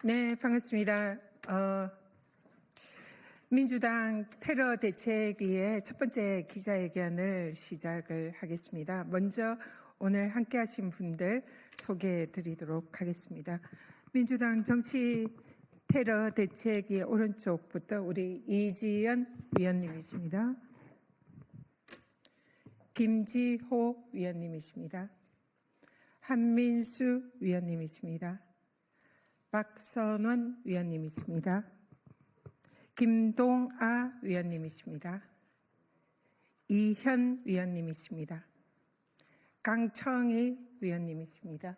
네, 반갑습니다. 민주당 테러 대책위의 첫 번째 기자회견을 시작을 하겠습니다. 먼저 오늘 함께 하신 분들 소개해 드리도록 하겠습니다. 민주당 정치 테러 대책위 오른쪽부터 우리 이지연 위원님이십니다. 김지호 위원님이십니다. 한민수 위원님이십니다. 박선원 위원님이십니다. 김동아 위원님이십니다. 이현 위원님이십니다. 강청희 위원님이십니다.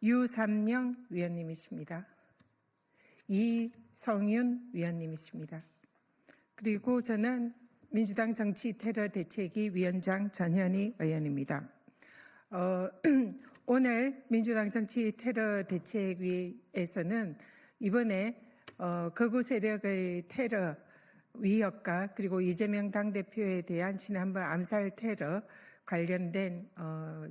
유삼영 위원님이십니다. 이성윤 위원님이십니다. 그리고 저는 민주당 정치테러대책위 위원장 전현희 의원입니다. 오늘 민주당 정치테러대책위에서는 이번에 극우 세력의 테러 위협과 그리고 이재명 당대표에 대한 지난번 암살 테러 관련된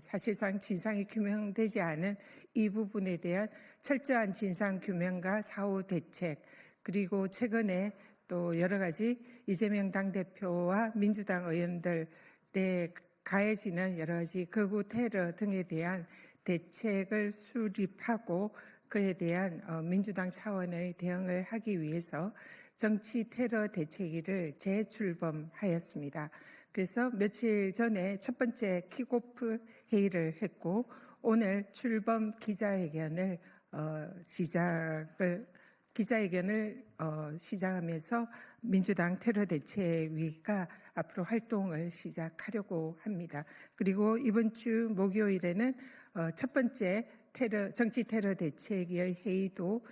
사실상 진상이 규명되지 않은 이 부분에 대한 철저한 진상 규명과 사후 대책, 그리고 최근에 또 여러 가지 이재명 당대표와 민주당 의원들의 가해지는 여러 가지 극우 테러 등에 대한 대책을 수립하고 그에 대한 민주당 차원의 대응을 하기 위해서 정치 테러 대책위를 재출범하였습니다. 그래서 며칠 전에 첫 번째 킥오프 회의를 했고 오늘 출범 기자회견을 시작하면서 민주당 테러대책위가 앞으로 활동을 시작하려고 합니다. 그리고 이번 주 목요일에는 첫 번째 정치 테러 대책위의 회의도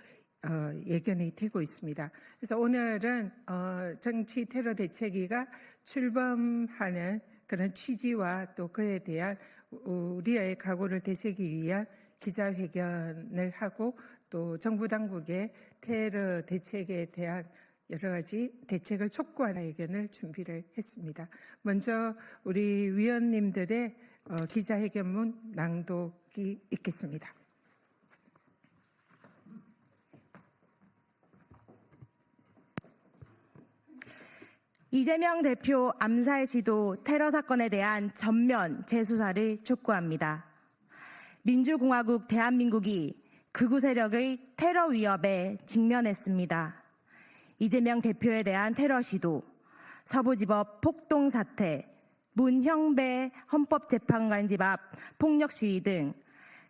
예견이 되고 있습니다. 그래서 오늘은 정치 테러 대책위가 출범하는 그런 취지와 또 그에 대한 우리의 각오를 되새기 위한 기자회견을 하고 또 정부 당국의 테러 대책에 대한 여러 가지 대책을 촉구하는 의견을 준비를 했습니다. 먼저 우리 위원님들의 기자회견문 낭독이 있겠습니다. 이재명 대표 암살 시도 테러 사건에 대한 전면 재수사를 촉구합니다. 민주공화국 대한민국이 극우 세력의 테러 위협에 직면했습니다. 이재명 대표에 대한 테러 시도, 서부지법 폭동 사태, 문형배 헌법재판관집 앞 폭력 시위 등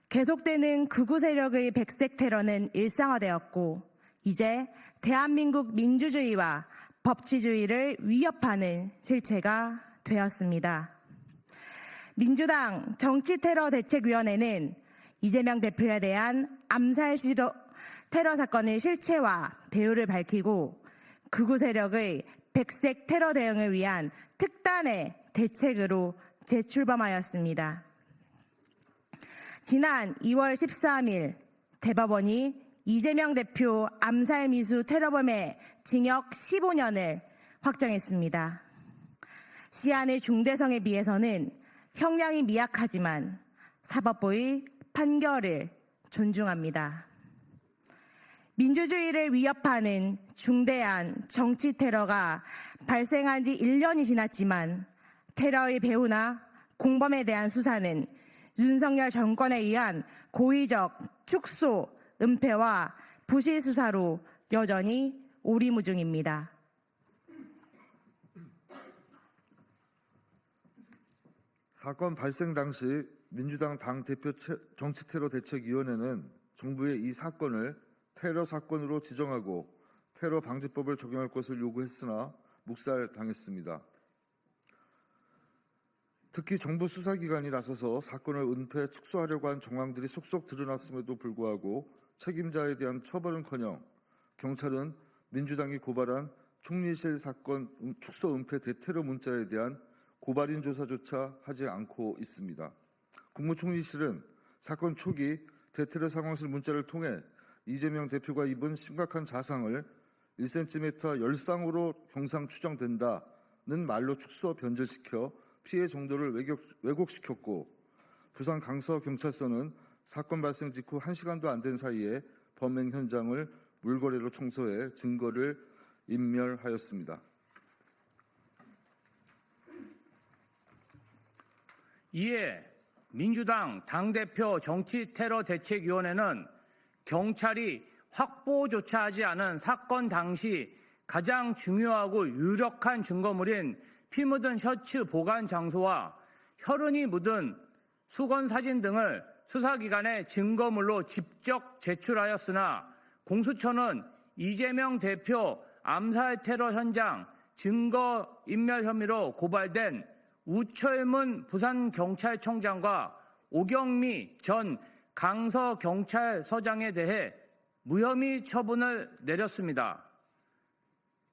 계속되는 극우 세력의 백색 테러는 일상화되었고 이제 대한민국 민주주의와 법치주의를 위협하는 실체가 되었습니다. 민주당 정치테러대책위원회는 이재명 대표에 대한 암살 시도 테러 사건의 실체와 배후를 밝히고 극우 세력의 백색 테러 대응을 위한 특단의 대책으로 재출범하였습니다. 지난 2월 13일 대법원이 이재명 대표 암살 미수 테러범의 징역 15년을 확정했습니다. 시한의 중대성에 비해서는 형량이 미약하지만 사법부의 판결을 존중합니다. 민주주의를 위협하는 중대한 정치 테러가 발생한 지 1년이 지났지만 테러의 배후나 공범에 대한 수사는 윤석열 정권에 의한 고의적 축소, 은폐와 부실 수사로 여전히 오리무중입니다. 사건 발생 당시 민주당 당대표 정치테러대책위원회는 정부의 이 사건을 테러 사건으로 지정하고 테러 방지법을 적용할 것을 요구했으나 묵살당했습니다. 특히 정부 수사기관이 나서서 사건을 은폐, 축소하려고 한 정황들이 속속 드러났음에도 불구하고 책임자에 대한 처벌은커녕 경찰은 민주당이 고발한 총리실 사건 축소 은폐 대테러 문자에 대한 고발인 조사조차 하지 않고 있습니다. 국무총리실은 사건 초기 대테러 상황실 문자를 통해 이재명 대표가 입은 심각한 자상을 1cm 열상으로 형상 추정된다는 말로 축소 변절시켜 피해 정도를 왜곡시켰고 부산 강서경찰서는 사건 발생 직후 1시간도 안 된 사이에 범행 현장을 물거래로 청소해 증거를 인멸하였습니다. 이에 민주당 당대표 정치테러대책위원회는 경찰이 확보조차 하지 않은 사건 당시 가장 중요하고 유력한 증거물인 피 묻은 셔츠 보관 장소와 혈흔이 묻은 수건 사진 등을 수사기관에 증거물로 직접 제출하였으나 공수처는 이재명 대표 암살 테러 현장 증거인멸 혐의로 고발된 우철문 부산경찰청장과 오경미 전 강서경찰서장에 대해 무혐의 처분을 내렸습니다.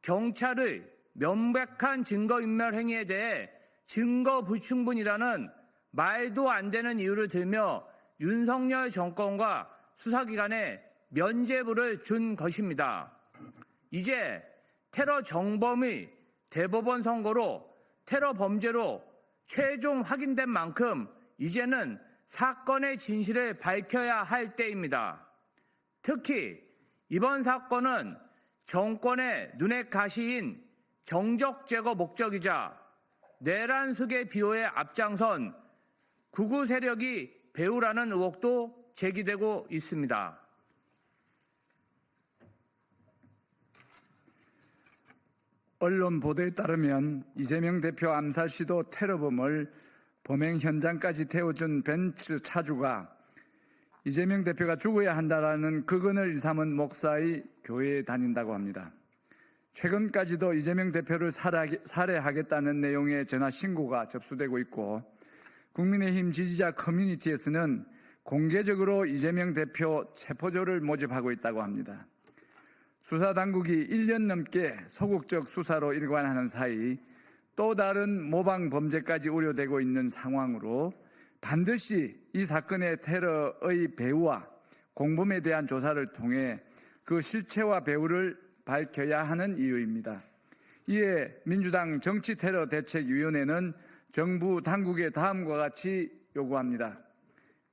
경찰의 명백한 증거인멸 행위에 대해 증거 불충분이라는 말도 안 되는 이유를 들며 윤석열 정권과 수사기관에 면죄부를 준 것입니다. 이제 테러 정범의 대법원 선고로 테러 범죄로 최종 확인된 만큼 이제는 사건의 진실을 밝혀야 할 때입니다. 특히 이번 사건은 정권의 눈의 가시인 정적 제거 목적이자 내란 수계 비호에 앞장선 극우 세력이 배후라는 의혹도 제기되고 있습니다. 언론 보도에 따르면 이재명 대표 암살 시도 테러범을 범행 현장까지 태워준 벤츠 차주가 이재명 대표가 죽어야 한다라는 극언을 일삼은 목사의 교회에 다닌다고 합니다. 최근까지도 이재명 대표를 살해하겠다는 내용의 전화 신고가 접수되고 있고 국민의힘 지지자 커뮤니티에서는 공개적으로 이재명 대표 체포조를 모집하고 있다고 합니다. 수사당국이 1년 넘게 소극적 수사로 일관하는 사이 또 다른 모방 범죄까지 우려되고 있는 상황으로 반드시 이 사건의 테러의 배후와 공범에 대한 조사를 통해 그 실체와 배후를 밝혀야 하는 이유입니다. 이에 민주당 정치테러대책위원회는 정부 당국에 다음과 같이 요구합니다.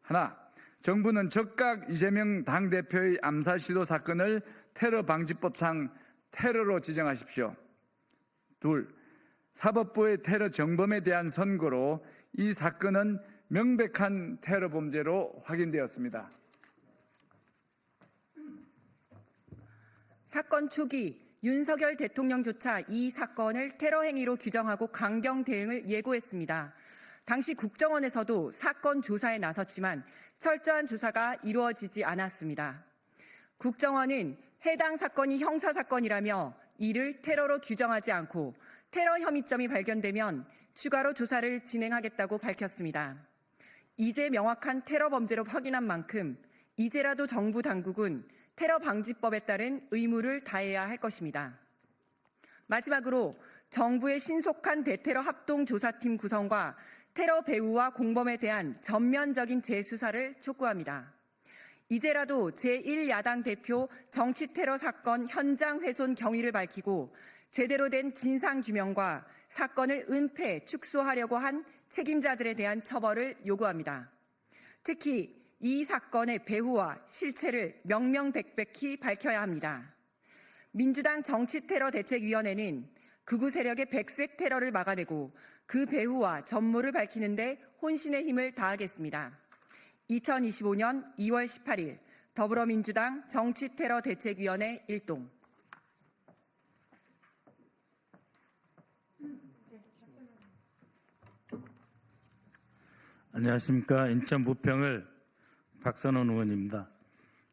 하나, 정부는 즉각 이재명 당대표의 암살 시도 사건을 테러방지법상 테러로 지정하십시오. 둘, 사법부의 테러 정범에 대한 선고로 이 사건은 명백한 테러 범죄로 확인되었습니다. 사건 초기 윤석열 대통령조차 이 사건을 테러 행위로 규정하고 강경 대응을 예고했습니다. 당시 국정원에서도 사건 조사에 나섰지만 철저한 조사가 이루어지지 않았습니다. 국정원은 해당 사건이 형사사건이라며 이를 테러로 규정하지 않고 테러 혐의점이 발견되면 추가로 조사를 진행하겠다고 밝혔습니다. 이제 명확한 테러 범죄로 확인한 만큼 이제라도 정부 당국은 테러 방지법에 따른 의무를 다해야 할 것입니다. 마지막으로 정부의 신속한 대테러 합동조사팀 구성과 테러 배후와 공범에 대한 전면적인 재수사를 촉구합니다. 이제라도 제1야당 대표 정치테러 사건 현장 훼손 경위를 밝히고 제대로 된 진상규명과 사건을 은폐, 축소하려고 한 책임자들에 대한 처벌을 요구합니다. 특히 이 사건의 배후와 실체를 명명백백히 밝혀야 합니다. 민주당 정치테러대책위원회는 극우 세력의 백색 테러를 막아내고 그 배후와 전모를 밝히는 데 혼신의 힘을 다하겠습니다. 2025년 2월 18일 더불어민주당 정치테러대책위원회 일동. 안녕하십니까. 인천 부평을 박선원 의원입니다.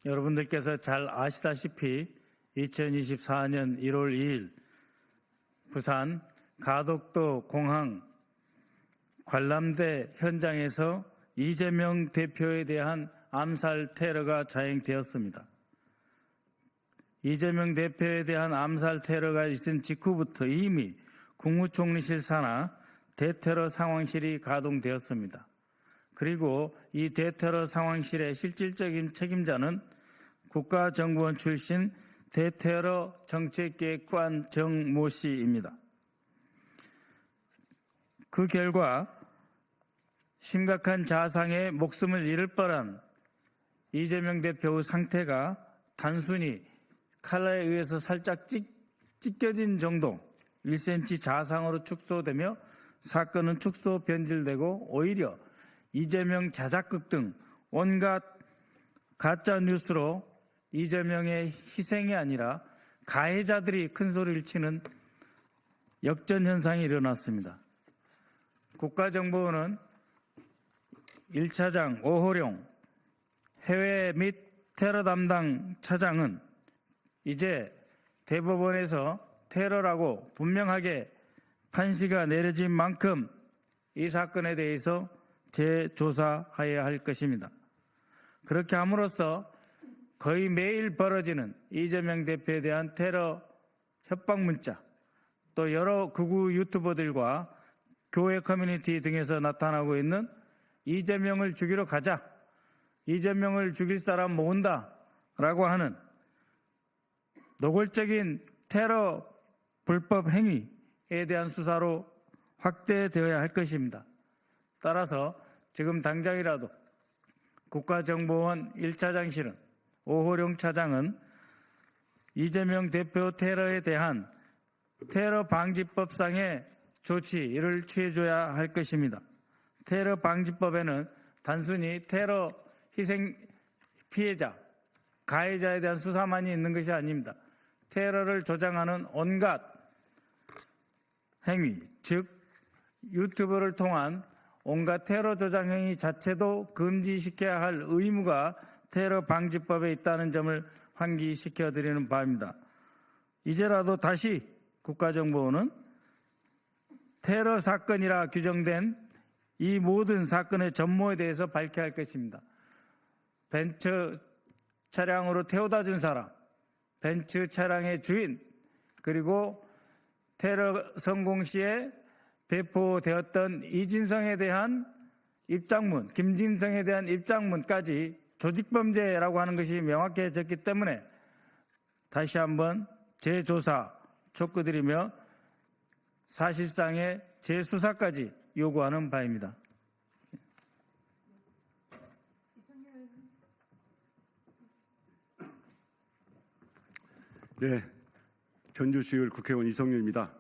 여러분들께서 잘 아시다시피 2024년 1월 2일 부산 가덕도 공항 관람대 현장에서 이재명 대표에 대한 암살 테러가 자행되었습니다. 이재명 대표에 대한 암살 테러가 있은 직후부터 이미 국무총리실 산하 대테러 상황실이 가동되었습니다. 그리고 이 대테러 상황실의 실질적인 책임자는 국가정보원 출신 대테러 정책기획관 정모 씨입니다. 그 결과 심각한 자상의 목숨을 잃을 뻔한 이재명 대표의 상태가 단순히 칼날에 의해서 살짝 찢겨진 정도 1cm 자상으로 축소되며 사건은 축소 변질되고 오히려 이재명 자작극 등 온갖 가짜 뉴스로 이재명의 희생이 아니라 가해자들이 큰 소리를 치는 역전 현상이 일어났습니다. 국가정보원은 1차장 오호룡 해외 및 테러 담당 차장은 이제 대법원에서 테러라고 분명하게 판시가 내려진 만큼 이 사건에 대해서 재조사해야 할 것입니다. 그렇게 함으로써 거의 매일 벌어지는 이재명 대표에 대한 테러 협박 문자, 또 여러 극우 유튜버들과 교회 커뮤니티 등에서 나타나고 있는 이재명을 죽이러 가자, 이재명을 죽일 사람 모은다라고 하는 노골적인 테러 불법 행위에 대한 수사로 확대되어야 할 것입니다. 따라서 지금 당장이라도 국가정보원 1차장실은 오호룡 차장은 이재명 대표 테러에 대한 테러 방지법상의 조치를 취해줘야 할 것입니다. 테러 방지법에는 단순히 테러 희생 피해자, 가해자에 대한 수사만이 있는 것이 아닙니다. 테러를 조장하는 온갖 행위, 즉 유튜브를 통한 온갖 테러 조장 행위 자체도 금지시켜야 할 의무가 테러 방지법에 있다는 점을 환기시켜드리는 바입니다. 이제라도 다시 국가정보원은 테러 사건이라 규정된 이 모든 사건의 전모에 대해서 밝혀야 할 것입니다. 벤츠 차량으로 태워다 준 사람, 벤츠 차량의 주인, 그리고 테러 성공 시에 배포되었던 이진성에 대한 입장문, 김진성에 대한 입장문까지 조직범죄라고 하는 것이 명확해졌기 때문에 다시 한번 재조사 촉구드리며 사실상의 재수사까지 요구하는 바입니다. 네, 전주시의회 국회의원 이성윤입니다.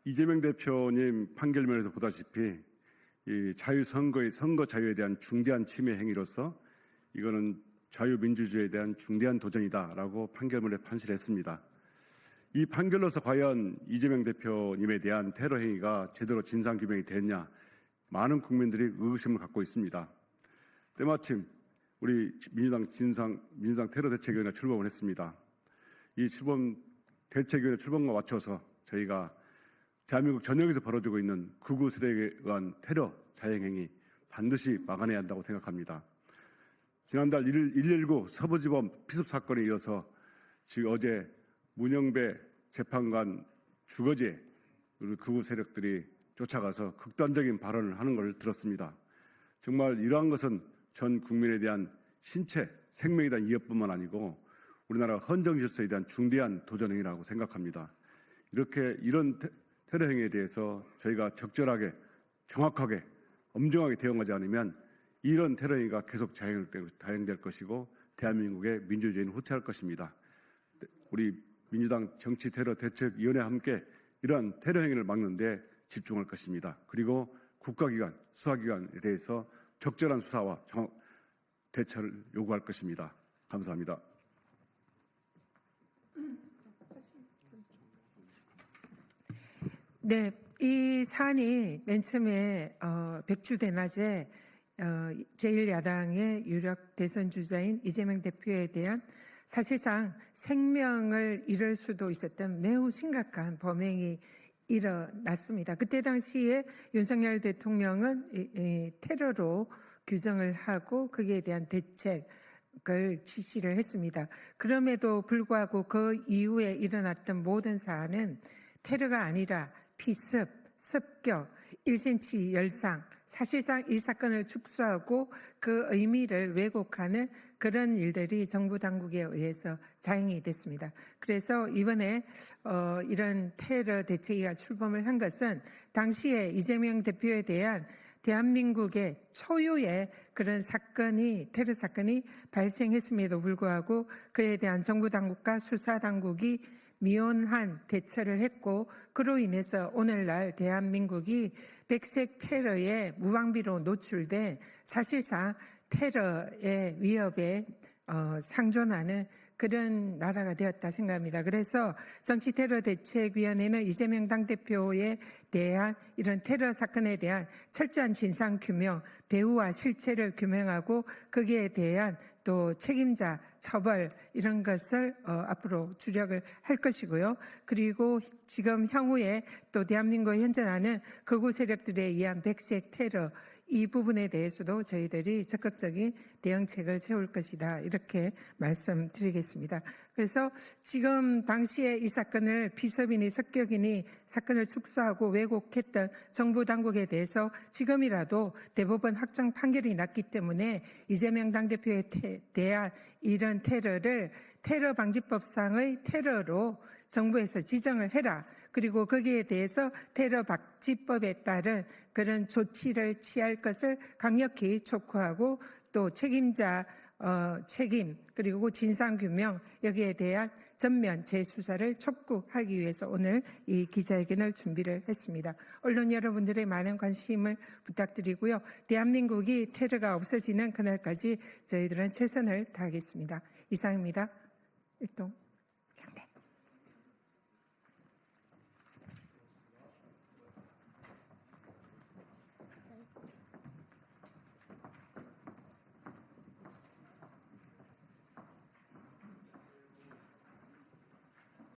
이재명 대표님 판결문에서 보다시피 이 자유선거의 선거 자유에 대한 중대한 침해 행위로서 이거는 자유민주주의에 대한 중대한 도전이다라고 판결문에 판시했습니다. 이 판결로서 과연 이재명 대표님에 대한 테러 행위가 제대로 진상 규명이 됐냐, 많은 국민들이 의구심을 갖고 있습니다. 때마침 우리 민주당 테러 대책위원회 출범을 했습니다. 이 대책위원회 출범과 맞춰서 저희가 대한민국 전역에서 벌어지고 있는 극우 세력에 의한 테러 자행행위 반드시 막아내야 한다고 생각합니다. 지난달 119 서부지법 피습 사건에 이어서 지금 어제 문영배 재판관 주거지에 극우 세력들이 쫓아가서 극단적인 발언을 하는 걸 들었습니다. 정말 이러한 것은 전 국민에 대한 신체, 생명에 대한 위협뿐만 아니고 우리나라 헌정 질서에 대한 중대한 도전행위라고 생각합니다. 이런 테러 행위에 대해서 저희가 적절하게, 정확하게, 엄정하게 대응하지 않으면 이런 테러 행위가 계속 자행될 것이고 대한민국의 민주주의는 후퇴할 것입니다. 우리 민주당 정치테러대책위원회와 함께 이러한 테러 행위를 막는 데 집중할 것입니다. 그리고 국가기관, 수사기관에 대해서 적절한 수사와 대처를 요구할 것입니다. 감사합니다. 네, 이 사안이 맨 처음에 백주대낮에 제1야당의 유력 대선 주자인 이재명 대표에 대한 사실상 생명을 잃을 수도 있었던 매우 심각한 범행이 일어났습니다. 그때 당시에 윤석열 대통령은 테러로 규정을 하고 거기에 대한 대책을 지시를 했습니다. 그럼에도 불구하고 그 이후에 일어났던 모든 사안은 테러가 아니라 피습, 습격, 1cm 열상, 사실상 이 사건을 축소하고 그 의미를 왜곡하는 그런 일들이 정부 당국에 의해서 자행이 됐습니다. 그래서 이번에 이런 테러 대책위가 출범을 한 것은 당시에 이재명 대표에 대한 대한민국의 초유의 그런 사건이 테러 사건이 발생했음에도 불구하고 그에 대한 정부 당국과 수사 당국이 미온한 대처를 했고 그로 인해서 오늘날 대한민국이 백색 테러의 무방비로 노출돼 사실상 테러의 위협에 상존하는 그런 나라가 되었다 생각합니다. 그래서 정치테러대책위원회는 이재명 당대표에 대한 이런 테러 사건에 대한 철저한 진상규명, 배후와 실체를 규명하고 거기에 대한 또 책임자 처벌 이런 것을 앞으로 주력을 할 것이고요. 그리고 지금 향후에 또 대한민국에 현존하는 극우 세력들에 의한 백색 테러 이 부분에 대해서도 저희들이 적극적인 대응책을 세울 것이다. 이렇게 말씀드리겠습니다. 그래서 지금 당시에 이 사건을 피서빈이 습격인이 사건을 축소하고 왜곡했던 정부 당국에 대해서 지금이라도 대법원 확정 판결이 났기 때문에 이재명 당대표에 대한 이런 테러를 테러방지법상의 테러로 정부에서 지정을 해라. 그리고 거기에 대해서 테러방지법에 따른 그런 조치를 취할 것을 강력히 촉구하고 또 책임자 책임 그리고 진상규명 여기에 대한 전면 재수사를 촉구하기 위해서 오늘 이 기자회견을 준비를 했습니다. 언론 여러분들의 많은 관심을 부탁드리고요. 대한민국이 테러가 없어지는 그날까지 저희들은 최선을 다하겠습니다. 이상입니다. 일동.